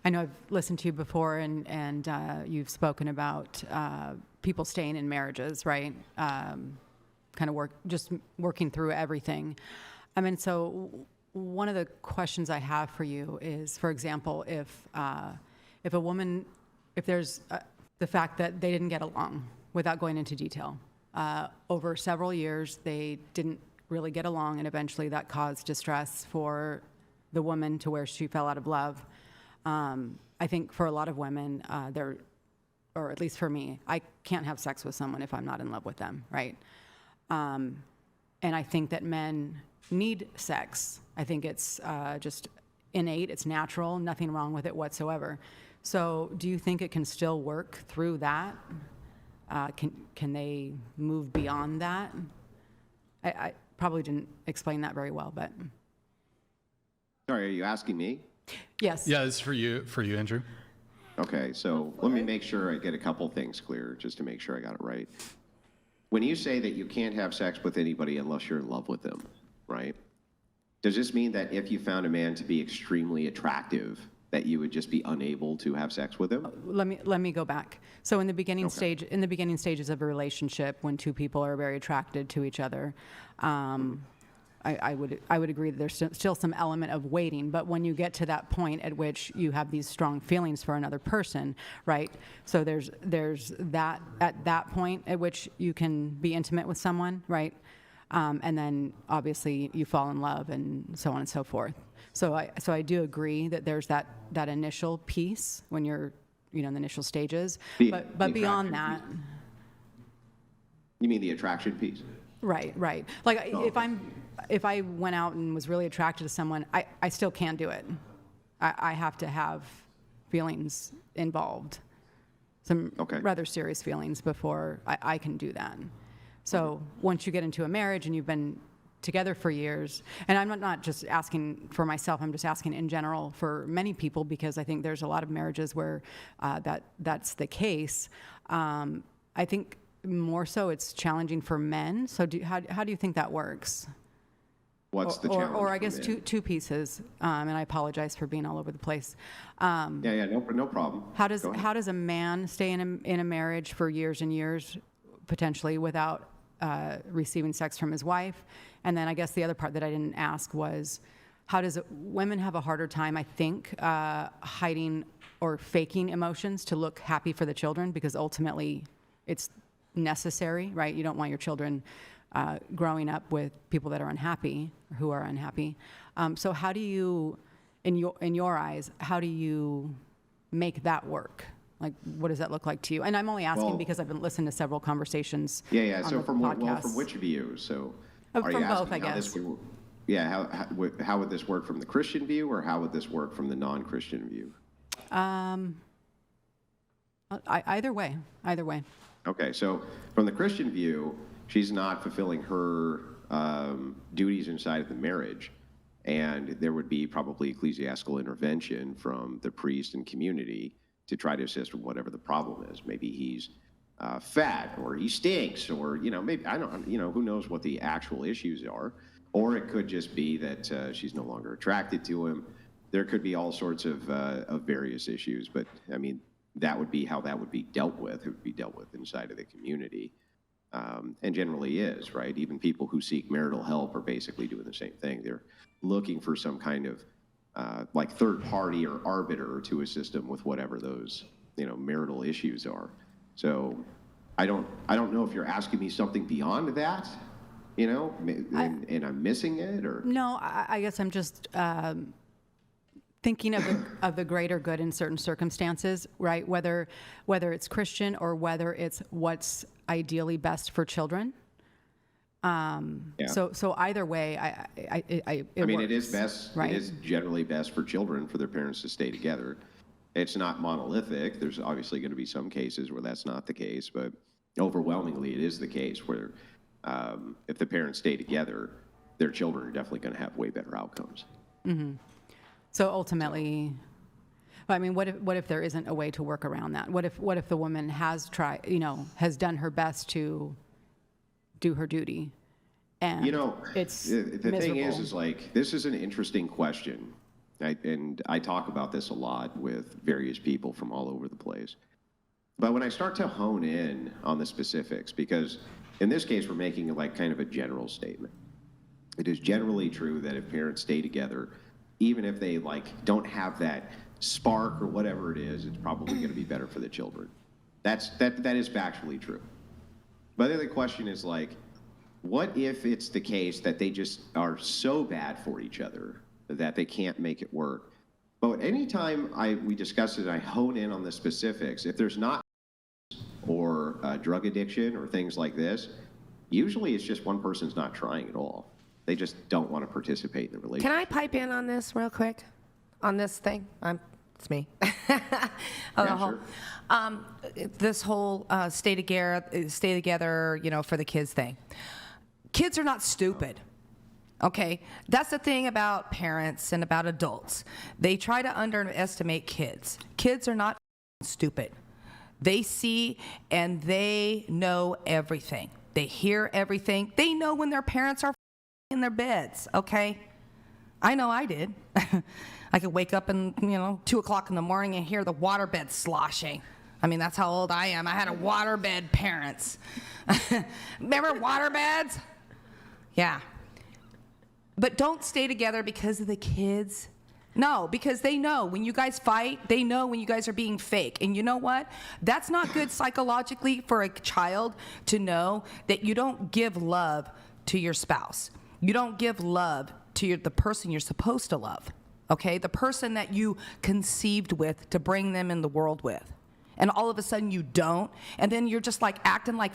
I know I've listened to you before, and you've spoken about people staying in marriages, right? Kind of just working through everything. I mean, so one of the questions I have for you is, for example, if a woman, if there's the fact that they didn't get along, without going into detail, over several years they didn't really get along, and eventually that caused distress for the woman to where she fell out of love. I think for a lot of women, or at least for me, I can't have sex with someone if I'm not in love with them, right? And I think that men need sex. I think it's just innate, it's natural, nothing wrong with it whatsoever. So do you think it can still work through that? Can they move beyond that? I probably didn't explain that very well, but. Sorry, are you asking me? Yes. Yeah, it's for you, Andrew. Okay, so let me make sure I get a couple things clear, just to make sure I got it right. When you say that you can't have sex with anybody unless you're in love with them, right? Does this mean that if you found a man to be extremely attractive, that you would just be unable to have sex with him? Let me go back. So in the beginning stages of a relationship, when two people are very attracted to each other, I would agree that there's still some element of waiting, but when you get to that point at which you have these strong feelings for another person, right? So there's that, at that point at which you can be intimate with someone, right? And then obviously you fall in love and so on and so forth. So I do agree that there's that initial piece when you're, in the initial stages, but beyond that. You mean the attraction piece? Right. Like if I went out and was really attracted to someone, I still can't do it. I have to have feelings involved, some rather serious feelings before I can do that. So once you get into a marriage and you've been together for years, and I'm not just asking for myself, I'm just asking in general for many people, because I think there's a lot of marriages where that's the case. I think more so it's challenging for men. So how do you think that works? What's the challenge? Or I guess two pieces, and I apologize for being all over the place. No problem. How does a man stay in a marriage for years and years, potentially, without receiving sex from his wife? And then I guess the other part that I didn't ask was, how does women have a harder time, I think, hiding or faking emotions to look happy for the children, because ultimately it's necessary, right? You don't want your children growing up with people that are unhappy, or who are unhappy. So how do you, in your eyes, how do you make that work? Like, what does that look like to you? And I'm only asking because I've been listening to several conversations. So from which view? So are you both, asking I guess. How would this work from the Christian view, or how would this work from the non-Christian view? Either way. Okay, so from the Christian view, she's not fulfilling her duties inside of the marriage, and there would be probably ecclesiastical intervention from the priest and community to try to assist with whatever the problem is. Maybe he's fat, or he stinks, or maybe who knows what the actual issues are, or it could just be that she's no longer attracted to him. There could be all sorts of various issues, but I mean, that would be how that would be dealt with. It would be dealt with inside of the community, and generally is, right? Even people who seek marital help are basically doing the same thing. They're looking for some kind of like third party or arbiter to assist them with whatever those marital issues are. So I don't know if you're asking me something beyond that, and I'm missing it, or no. I guess I'm just thinking of the greater good in certain circumstances, right? Whether it's Christian or whether it's what's ideally best for children. So either way, it is best. Right? It is generally best for children for their parents to stay together. It's not monolithic. There's obviously going to be some cases where that's not the case, but overwhelmingly it is the case where if the parents stay together, their children are definitely going to have way better outcomes. Mm-hmm. So ultimately, I mean, what if there isn't a way to work around that? What if the woman has tried, has done her best to do her duty, and it's the thing is like, this is an interesting question, And I talk about this a lot with various people from all over the place. But when I start to hone in on the specifics, because in this case, we're making like kind of a general statement. It is generally true that if parents stay together, even if they like don't have that spark or whatever it is, it's probably going to be better for the children. That is factually true. But then the question is like, what if it's the case that they just are so bad for each other that they can't make it work? But anytime we discuss it, I hone in on the specifics. If there's not or drug addiction or things like this, usually it's just one person's not trying at all. They just don't want to participate in the relationship. Can I pipe in on this real quick? On this thing? It's me. Sure. This whole stay together, for the kids thing. Kids are not stupid. Okay, that's the thing about parents and about adults. They try to underestimate kids. Kids are not stupid. They see and they know everything. They hear everything. They know when their parents are in their beds, okay? I know I did. I could wake up and, 2 o'clock in the morning and hear the waterbed sloshing. I mean, that's how old I am. I had a waterbed parents. Remember waterbeds? Yeah. But don't stay together because of the kids. No, because they know when you guys fight, they know when you guys are being fake. And you know what? That's not good psychologically for a child to know that you don't give love to your spouse. You don't give love to the person you're supposed to love, okay? The person that you conceived with to bring them in the world with. And all of a sudden you don't, and then you're just like acting like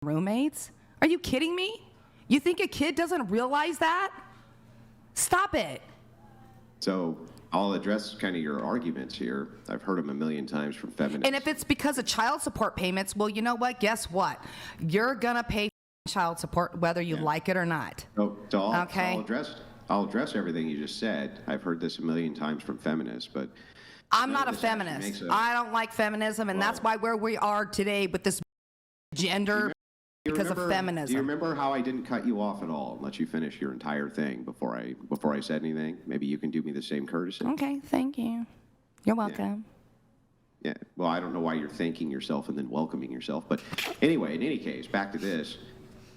roommates? Are you kidding me? You think a kid doesn't realize that? Stop it. So I'll address kind of your arguments here. I've heard them a million times from feminists. And if it's because of child support payments, well, you know what? Guess what? You're gonna pay child support whether you like it or not. I'll address everything you just said. I've heard this a million times from feminists, but I'm not a feminist. I don't like feminism, and that's why where we are today with this gender because of feminism. Do you remember how I didn't cut you off at all and let you finish your entire thing before I said anything? Maybe you can do me the same courtesy. Okay, thank you. You're welcome. Yeah. Well, I don't know why you're thanking yourself and then welcoming yourself, but anyway, in any case, back to this.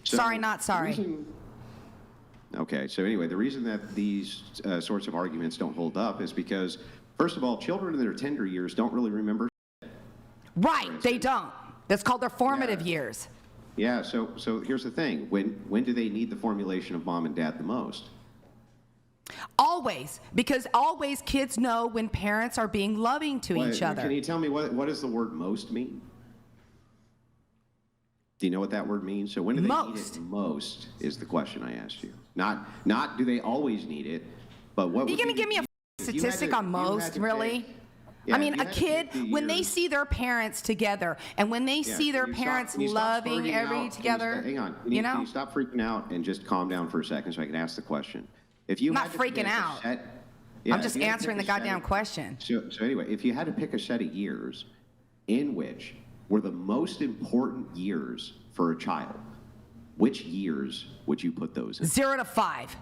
So sorry, not sorry. Okay, so anyway, the reason that these sorts of arguments don't hold up is because, first of all, children in their tender years don't really remember. Right, they don't. That's called their formative years. Yeah, so here's the thing. When do they need the formulation of mom and dad the most? Always, because always kids know when parents are being loving to each other. Can you tell me what does the word most mean? Do you know what that word means? So when do they need it most is the question I asked you. Not do they always need it, but what Are you going to give me a statistic on most, really? I mean, a kid, when they see their parents together and when they see their parents loving together, hang on. Can you stop freaking out and just calm down for a second so I can ask the question? If you I'm not freaking out. I'm just answering the goddamn question. So anyway, if you had to pick a set of years in which were the most important years for a child, which years would you put those in? 0 to 5,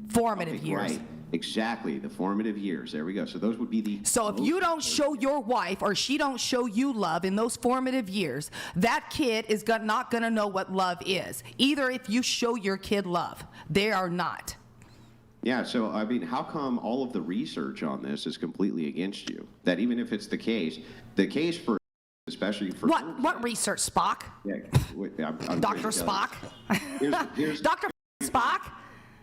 formative years. Right, exactly, the formative years. There we go. So those would be the. So if you don't show your wife or she don't show you love in those formative years, that kid is not going to know what love is. Either if you show your kid love, they are not. Yeah, so I mean, how come all of the research on this is completely against you? That even if it's the case for. Especially for what research, Spock? Yeah, I'm Dr. Spock. Here's Dr. Spock.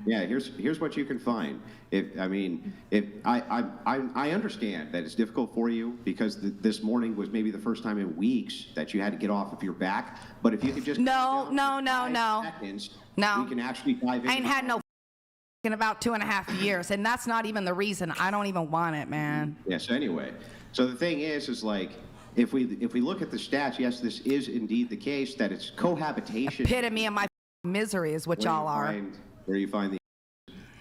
Yeah, here's what you can find. I understand that it's difficult for you because this morning was maybe the first time in weeks that you had to get off of your back. But if you could just no, seconds, we can actually dive in. I ain't had no in about 2.5 years, and that's not even the reason. I don't even want it, man. Yeah. So anyway, so the thing is like. If we look at the stats, yes, this is indeed the case that it's cohabitation. Epitome of my misery is what y'all are. Where you find the.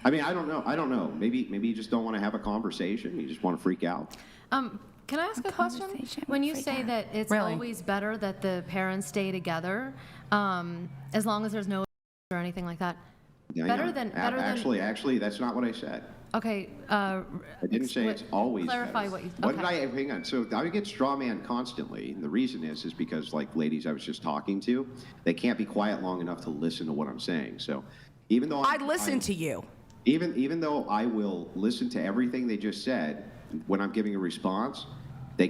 I mean, I don't know. Maybe you just don't want to have a conversation. You just want to freak out. Can I ask a question? When you say that it's always better that the parents stay together, as long as there's no or anything like that, Yeah, Better than Actually, that's not what I said. Okay. I didn't say it's always clarify better. what you. What Okay. did I? Hang on. So I get straw man constantly, and the reason is because like ladies I was just talking to, they can't be quiet long enough to listen to what I'm saying. So even though I listen to you. even though I will listen to everything they just said, when I'm giving a response, they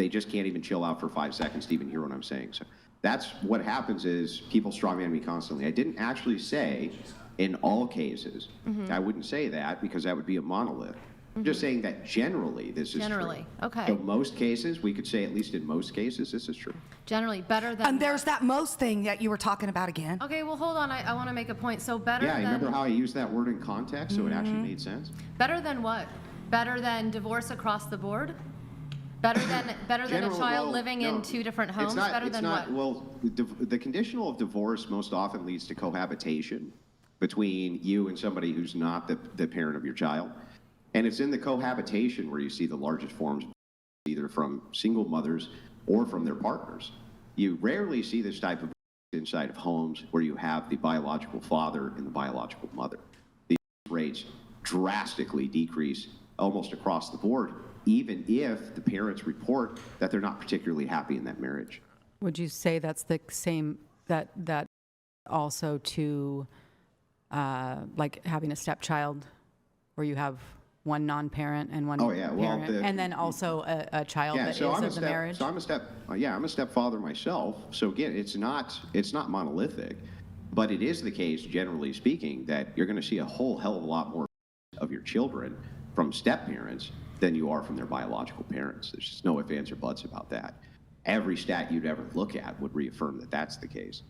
just can't even chill out for 5 seconds to even hear what I'm saying. So that's what happens is people straw man me constantly. I didn't actually say in all cases. I wouldn't say that because that would be a monolith. I'm just saying that generally this is Generally, true. okay. So most cases, we could say at least in most cases, this is true. Generally, better than. And there's that most thing that you were talking about again. Okay, well, hold on. I want to make a point. So better Yeah, you than. remember how I used that word in context so it actually made sense? Better than what? Better than divorce across the board? Better than a child living in 2 different homes? Better than what? Well, the conditional of divorce most often leads to cohabitation between you and somebody who's not the parent of your child. And it's in the cohabitation where you see the largest forms, either from single mothers or from their partners. You rarely see this type of inside of homes where you have the biological father and the biological mother. These rates drastically decrease almost across the board, even if the parents report that they're not particularly happy in that marriage. Would you say that's the same, that also to like having a stepchild where you have one non-parent and one parent, and then also a child that is of the marriage? So I'm a stepfather myself. So again, it's not monolithic, but it is the case, generally speaking, that you're going to see a whole hell of a lot more of your children from step-parents than you are from their biological parents. There's just no ifs, ands, or buts about that. Every stat you'd ever look at would reaffirm that that's the case.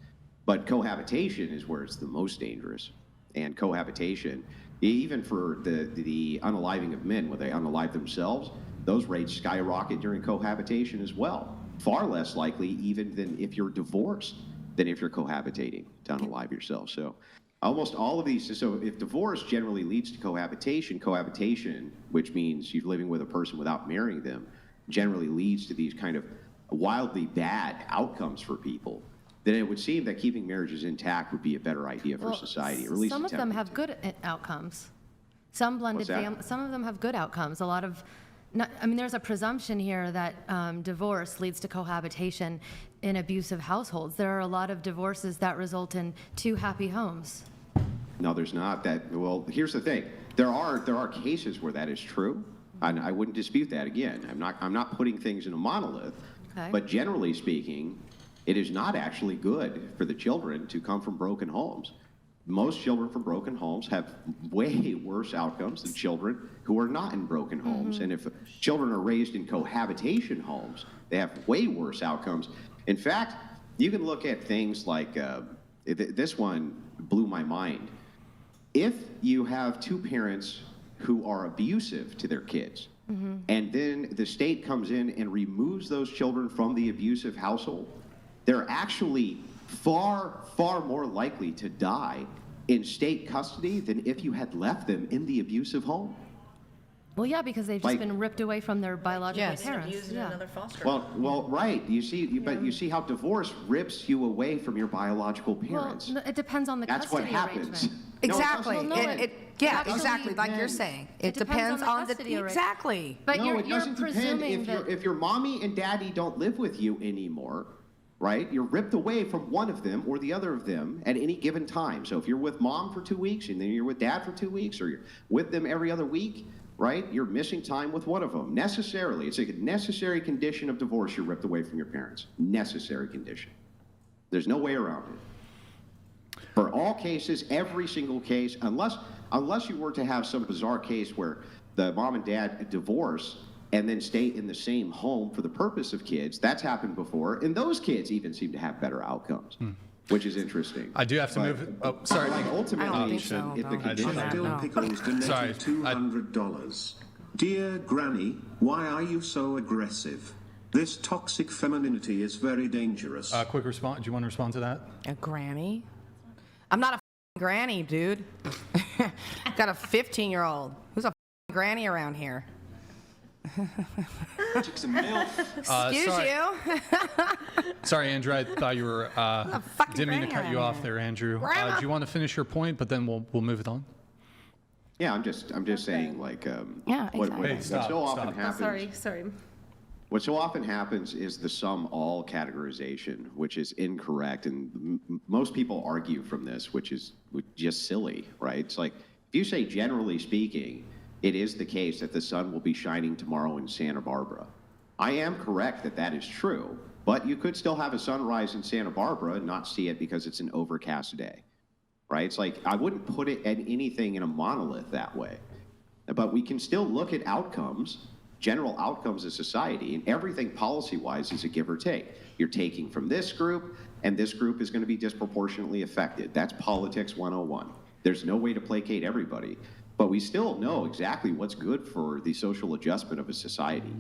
But cohabitation is where it's the most dangerous. And cohabitation, even for the unaliving of men, when they unalive themselves, those rates skyrocket during cohabitation as well. Far less likely even than if you're divorced than if you're cohabitating to unalive yourself. So almost all of these, so if divorce generally leads to cohabitation, which means you're living with a person without marrying them, generally leads to these kind of wildly bad outcomes for people, then it would seem that keeping marriages intact would be a better idea for society, or at least some of them have good outcomes. Some blended families, some of them have good outcomes. A lot of, there's a presumption here that divorce leads to cohabitation in abusive households. There are a lot of divorces that result in 2 happy homes. No, there's not. Well, here's the thing. There are cases where that is true, and I wouldn't dispute that. Again, I'm not putting things in a monolith, okay. But generally speaking, it is not actually good for the children to come from broken homes. Most children from broken homes have way worse outcomes than children who are not in broken homes. And if children are raised in cohabitation homes, they have way worse outcomes. In fact, you can look at things like, this one blew my mind. If you have 2 parents who are abusive to their kids, and then the state comes in and removes those children from the abusive household, they're actually far, far more likely to die in state custody than if you had left them in the abusive home. Well, yeah, because they've just been ripped away from their biological parents. Another foster. Well, right. But you see how divorce rips you away from your biological parents. Well, it depends on the That's custody what happens. arrangement. Exactly. Well, no, Exactly, like you're saying. It depends on the custody arrangement. exactly. But No, you're it doesn't presuming depend. that If your mommy and daddy don't live with you anymore, right? You're ripped away from one of them or the other of them at any given time. So if you're with mom for 2 weeks and then you're with dad for 2 weeks, or you're with them every other week, right? You're missing time with one of them. Necessarily. It's a necessary condition of divorce. You're ripped away from your parents. Necessary condition. There's no way around it. For all cases, every single case, unless you were to have some bizarre case where the mom and dad divorce and then stay in the same home for the purpose of kids, that's happened before, and those kids even seem to have better outcomes, which is interesting. I do have to move. Oh, sorry. Like ultimately, I don't think so, if the no. condition Dill Pickles donated $200. Dear Granny, why are you so aggressive? This toxic femininity is very dangerous. Quick response. Do you want to respond to that? A granny? I'm not a granny, dude. Got a 15-year-old. Who's a granny around here? Chicks and MILF. Excuse sorry. you. Sorry, Andrew, I thought you were, fucking didn't mean to cut you grandma. off there, Andrew. Grandma. Do you want to finish your point, but then we'll move it on? Yeah, I'm just saying, like, Yeah, what exactly. Wait, stop, so often stop. happens. Sorry. What so often happens is the sum all categorization, which is incorrect, and most people argue from this, which is just silly, right? It's like if you say generally speaking, it is the case that the sun will be shining tomorrow in Santa Barbara. I am correct that that is true, but you could still have a sunrise in Santa Barbara and not see it because it's an overcast day, right? It's like I wouldn't put it at anything in a monolith that way, but we can still look at outcomes. General outcomes of society, and everything policy-wise is a give or take. You're taking from this group, and this group is going to be disproportionately affected. That's politics 101. There's no way to placate everybody, but we still know exactly what's good for the social adjustment of a society.